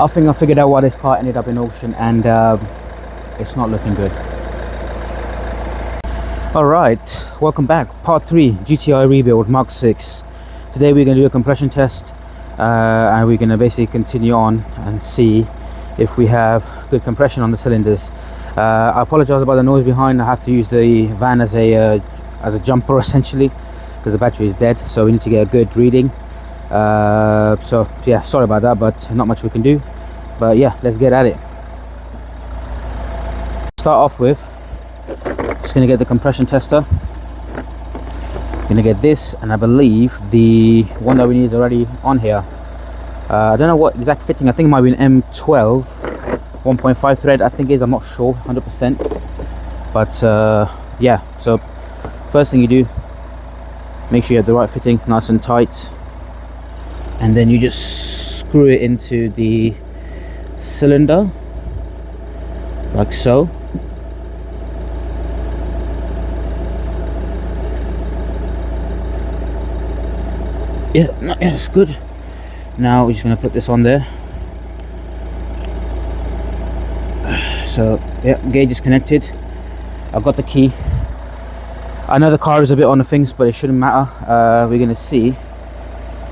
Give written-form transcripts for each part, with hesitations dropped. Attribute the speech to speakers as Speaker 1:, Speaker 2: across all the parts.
Speaker 1: I think I figured out why this car ended up in auction, and it's not looking good. Alright, welcome back. Part 3, GTI rebuild Mark 6. Today we're going to do a compression test, and we're going to basically continue on and see if we have good compression on the cylinders. I apologize about the noise behind. I have to use the van as a jumper essentially, because the battery is dead, so we need to get a good reading. So yeah, sorry about that, but not much we can do. But yeah, let's get at it. Start off with, just going to get the compression tester. Going to get this, and I believe the one that we need is already on here. I don't know what exact fitting. I think it might be an M12 1.5 thread, I think it is. I'm not sure 100%, but yeah. So first thing you do, make sure you have the right fitting, nice and tight, and then you just screw it into the cylinder like so. Yeah, it's good. Now we're just going to put this on there. So yeah, gauge is connected. I've got the key. I know the car is a bit on the things, but it shouldn't matter. We're going to see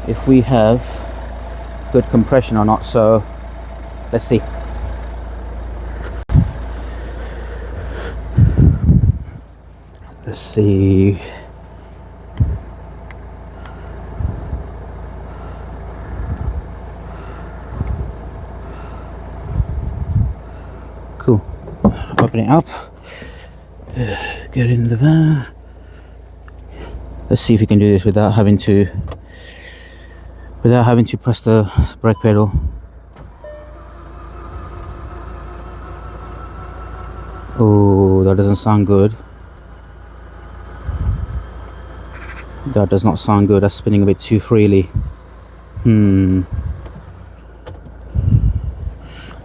Speaker 1: if we have good compression or not. So let's see. Let's see. Cool. Open it up. Get in the van. Let's see if we can do this without having to press the brake pedal. Oh, that doesn't sound good. That does not sound good. That's spinning a bit too freely.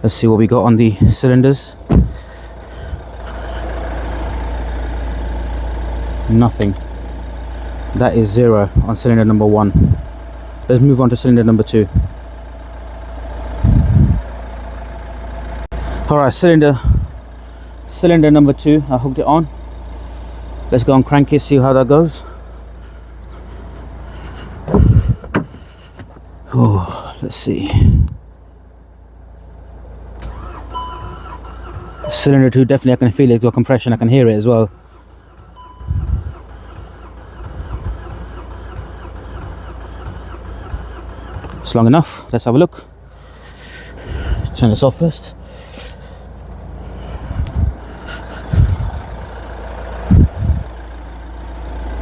Speaker 1: Let's see what we got on the cylinders. Nothing. That is 0 on cylinder number 1. Let's move on to cylinder number 2. Alright, cylinder number 2, I hooked it on. Let's go and crank it, see how that goes. Oh, let's see. Cylinder 2, definitely I can feel it, got compression, I can hear it as well. It's long enough. Let's have a look. Turn this off first.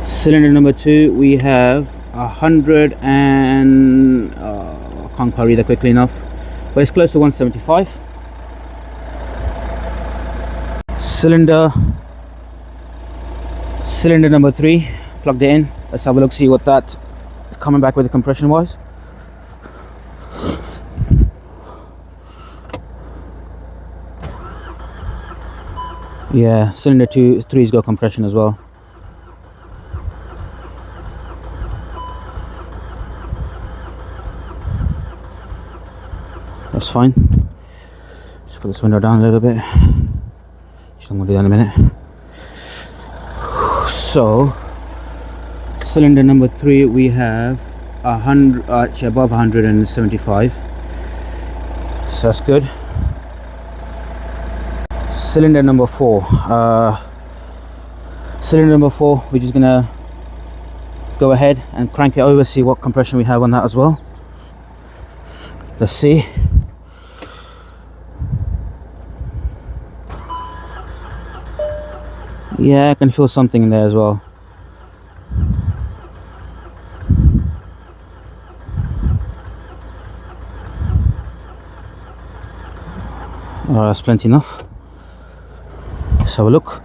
Speaker 1: Cylinder number 2, we have 100 and I can't quite read that quickly enough, but it's close to 175. Cylinder number 3, plugged it in. Let's have a look, see what that is coming back with the compression wise. Yeah, cylinder 3's got compression as well. That's fine. Just put this window down a little bit. I'm going to do that in a minute. So, cylinder number 3, we have 100, actually above 175. So that's good. Cylinder number 4. Cylinder number 4, we're just gonna go ahead and crank it over, see what compression we have on that as well. Let's see. Yeah, I can feel something in there as well. Alright, that's plenty enough. Let's have a look.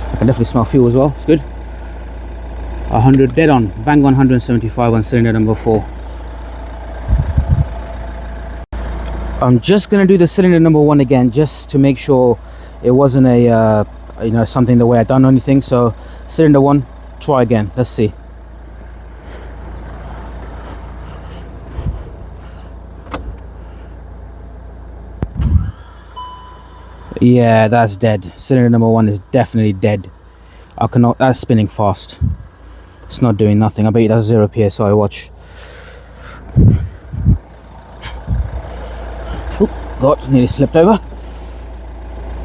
Speaker 1: I can definitely smell fuel as well. It's good. 100 dead on, bang on 175 on cylinder number 4. I'm just gonna do the cylinder number 1 again, just to make sure it wasn't a you know, something the way I done or anything. So cylinder 1, try again. Let's see. Yeah, that's dead. Cylinder number 1 is definitely dead. I cannot. That's spinning fast. It's not doing nothing. I bet you that's 0 psi. Watch. Oh God, nearly slipped over.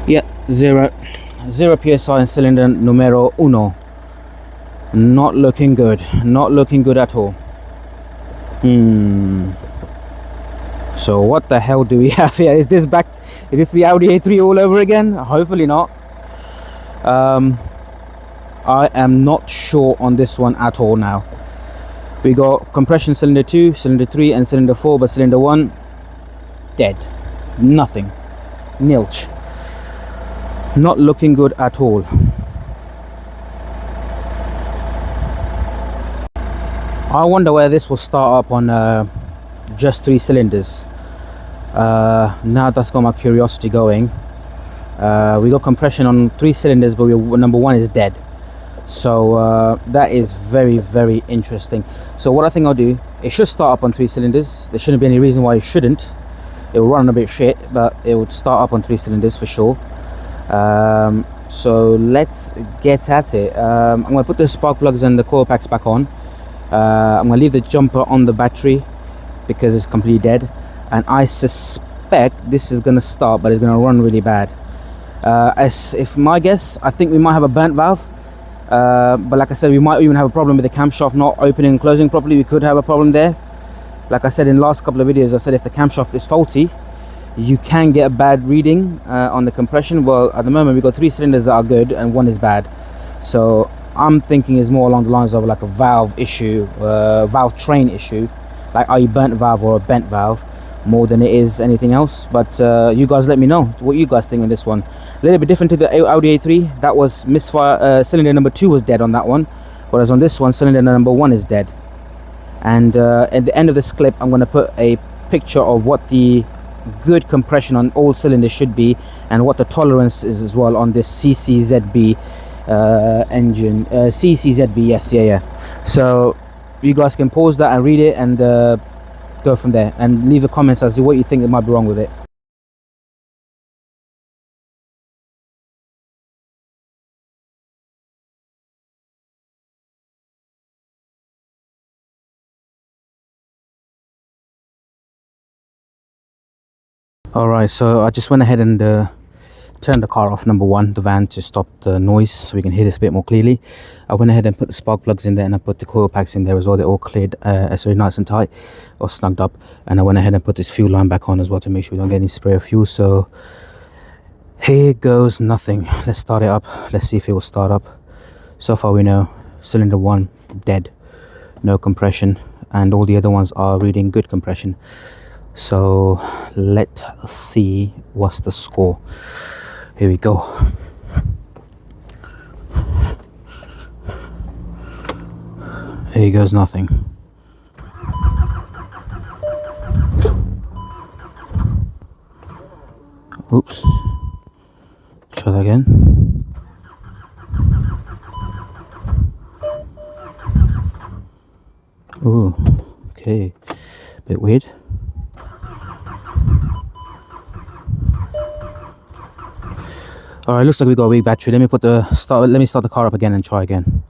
Speaker 1: Yeah, 0 psi in cylinder numero uno. Not looking good. Not looking good at all. So what the hell do we have here? Is this back? Is this the Audi A3 all over again? Hopefully not. I am not sure on this one at all now. We got compression cylinder 2, cylinder 3 and cylinder 4, but cylinder 1 dead. Nothing. Nilch. Not looking good at all. I wonder where this will start up on just 3 cylinders. Now that's got my curiosity going. We got compression on 3 cylinders, but number 1 is dead. So that is very, very interesting. So what I think I'll do, it should start up on 3 cylinders. There shouldn't be any reason why it shouldn't. It will run a bit shit, but it would start up on 3 cylinders for sure. So let's get at it. I'm going to put the spark plugs and the coil packs back on. I'm going to leave the jumper on the battery because it's completely dead, and I suspect this is going to start, but it's going to run really bad. As if my guess, I think we might have a burnt valve, but like I said, we might even have a problem with the camshaft not opening and closing properly. We could have a problem there. Like I said in the last couple of videos, I said if the camshaft is faulty, you can get a bad reading on the compression. Well, at the moment we've got 3 cylinders that are good and 1 is bad, so I'm thinking it's more along the lines of like a valve issue, valve train issue, like are you burnt valve or a bent valve, more than it is anything else. But you guys let me know what you guys think on this one. A little bit different to the Audi A3. That was misfire. Cylinder number 2 was dead on that one, whereas on this one cylinder number 1 is dead. And at the end of this clip I'm going to put a picture of what the good compression on all cylinders should be and what the tolerance is as well on this CCZB engine. CCZB, yes, yeah. So you guys can pause that and read it and go from there, and leave a comments as to what you think that might be wrong with it. Alright, so I just went ahead and turned the car off, number 1, the van, to stop the noise so we can hear this a bit more clearly. I went ahead and put the spark plugs in there, and I put the coil packs in there as well. They're all cleared, so nice and tight, or snugged up. And I went ahead and put this fuel line back on as well to make sure we don't get any spray of fuel. So here goes nothing. Let's start it up. Let's see if it will start up. So far we know cylinder 1 dead, no compression, and all the other ones are reading good compression. So let's see what's the score. Here we go. Here goes nothing. Oops. Try that again. Ooh, okay. Bit weird. Alright, looks like we got a weak battery. Let me start the car up again and try again.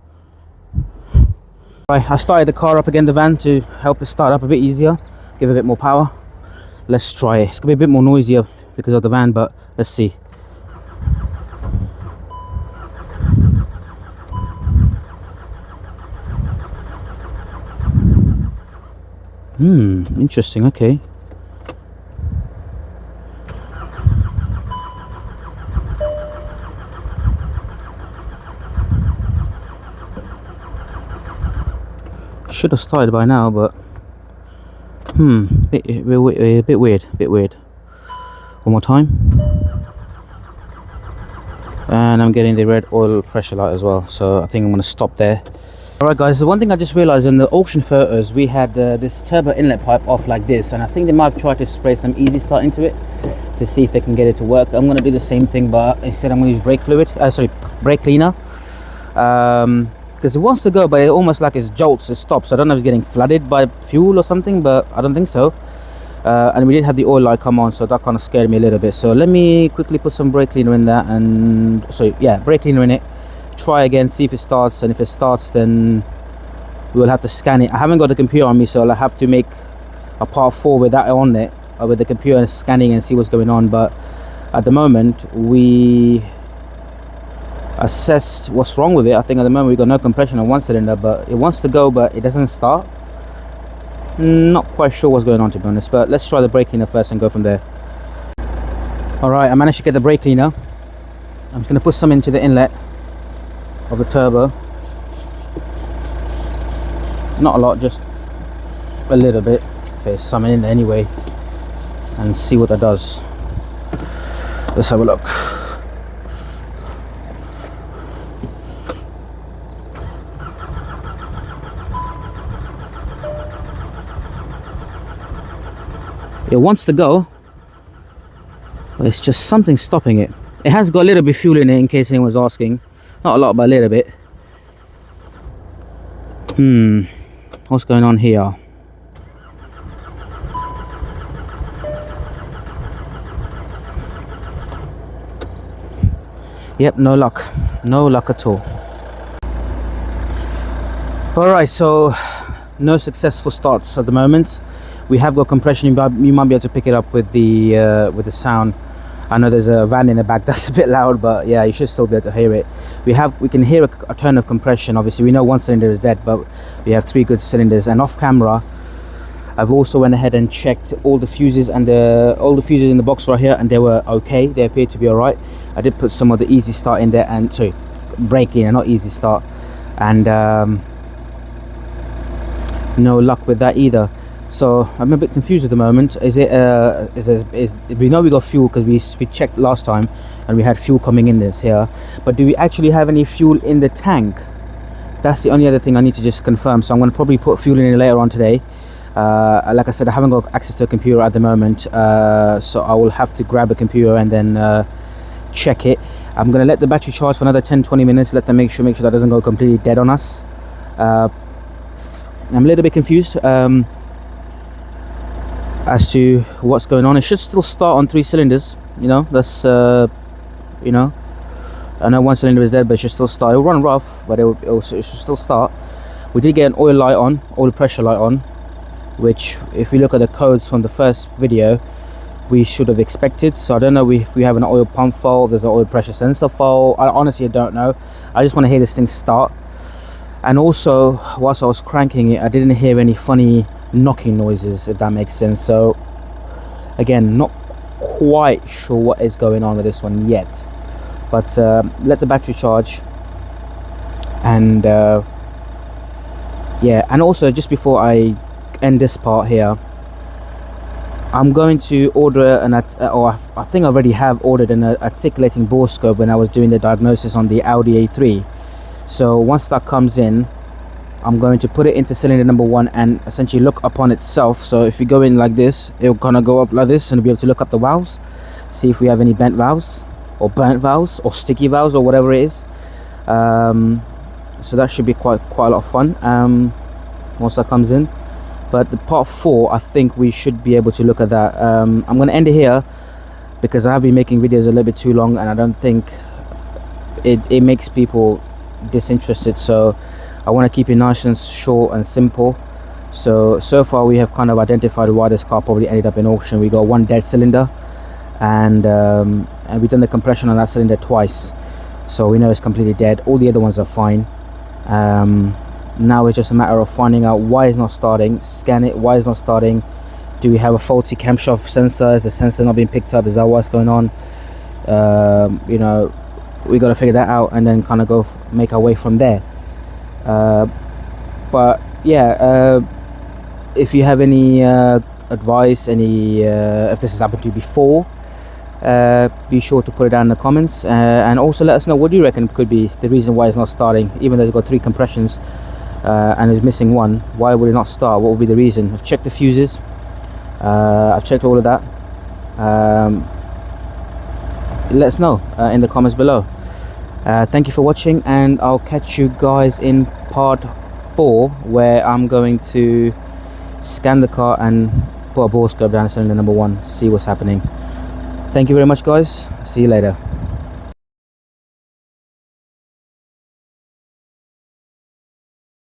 Speaker 1: Alright, I started the car up again, the van, to help it start up a bit easier, give it a bit more power. Let's try it. It's gonna be a bit more noisier because of the van, but let's see. Interesting, okay. Should have started by now, but a bit weird. One more time, and I'm getting the red oil pressure light as well, so I think I'm going to stop there. Alright guys, the one thing I just realized, in the auction photos we had this turbo inlet pipe off like this, and I think they might have tried to spray some easy start into it to see if they can get it to work. I'm going to do the same thing, but instead I'm going to use brake fluid, brake cleaner, because it wants to go, but it almost like it jolts, it stops. I don't know if it's getting flooded by fuel or something, but I don't think so. and we did have the oil light come on, so that kind of scared me a little bit. So let me quickly put some brake cleaner in that, and so yeah, brake cleaner in it, try again, see if it starts, and if it starts then we'll have to scan it. I haven't got the computer on me, so I'll have to make a part 4 with that on it, with the computer scanning and see what's going on. But at the moment we assessed what's wrong with it. I think at the moment we got no compression on one cylinder, but it wants to go but it doesn't start. Not quite sure what's going on, to be honest, but let's try the brake cleaner first and go from there. Alright, I managed to get the brake cleaner. I'm just going to put some into the inlet of the turbo. Not a lot, just a little bit. There's some in there anyway, and see what that does. Let's have a look. It wants to go, but it's just something stopping it. It has got a little bit of fuel in it, in case anyone's asking. Not a lot, but a little bit. What's going on here? Yep, no luck. No luck at all. Alright, so no successful starts at the moment. We have got compression. You might be able to pick it up with the sound. I know there's a van in the back that's a bit loud, but yeah, you should still be able to hear it. We can hear a turn of compression. Obviously we know one cylinder is dead, but we have 3 good cylinders. And off camera I've also went ahead and checked all the fuses, and all the fuses in the box right here, and they were okay. They appear to be all right. I did put some of the easy start in there, and sorry, brake in, not easy start, and no luck with that either. So I'm a bit confused at the moment. Is it we know we got fuel because we checked last time and we had fuel coming in this here, but do we actually have any fuel in the tank? That's the only other thing I need to just confirm. So I'm going to probably put fuel in it later on today. Like I said, I haven't got access to a computer at the moment, so I will have to grab a computer and then check it. I'm going to let the battery charge for another 10-20 minutes, let them make sure that doesn't go completely dead on us. I'm a little bit confused as to what's going on. It should still start on 3 cylinders, you know. That's you know, I know one cylinder is dead, but it should still start. It'll run rough, but it should still start. We did get an oil light on, oil pressure light on, which if we look at the codes from the first video we should have expected. So I don't know if we have an oil pump fault, there's an oil pressure sensor fault. I honestly don't know. I just want to hear this thing start. And also, whilst I was cranking it, I didn't hear any funny knocking noises, if that makes sense. So again, not quite sure what is going on with this one yet, but let the battery charge. And yeah, and also just before I end this part here, I'm going to order or I think I already have ordered an articulating bore scope when I was doing the diagnosis on the Audi A3. So once that comes in, I'm going to put it into cylinder number 1 and essentially look upon itself. So if you go in like this, it'll kind of go up like this, and you'll be able to look up the valves, see if we have any bent valves or burnt valves or sticky valves or whatever it is. So that should be quite a lot of fun once that comes in. But the part 4, I think we should be able to look at that. I'm going to end it here because I have been making videos a little bit too long, and I don't think it makes people disinterested. So I want to keep it nice and short and simple. So far we have kind of identified why this car probably ended up in auction. We got one dead cylinder, and we've done the compression on that cylinder twice, so we know it's completely dead. All the other ones are fine. Now it's just a matter of finding out why it's not starting, scan it, why it's not starting. Do we have a faulty camshaft sensor? Is the sensor not being picked up? Is that what's going on? You know, we got to figure that out and then kind of make our way from there. But yeah, if you have any advice, if this has happened to you before, be sure to put it down in the comments, and also let us know what you reckon could be the reason why it's not starting. Even though it's got 3 compressions and it's missing 1, why would it not start? What would be the reason? I've checked the fuses, I've checked all of that. Let us know in the comments below. Thank you for watching, and I'll catch you guys in part 4, where I'm going to scan the car and put a ball scope down cylinder number 1, see what's happening. Thank you very much guys, see you later.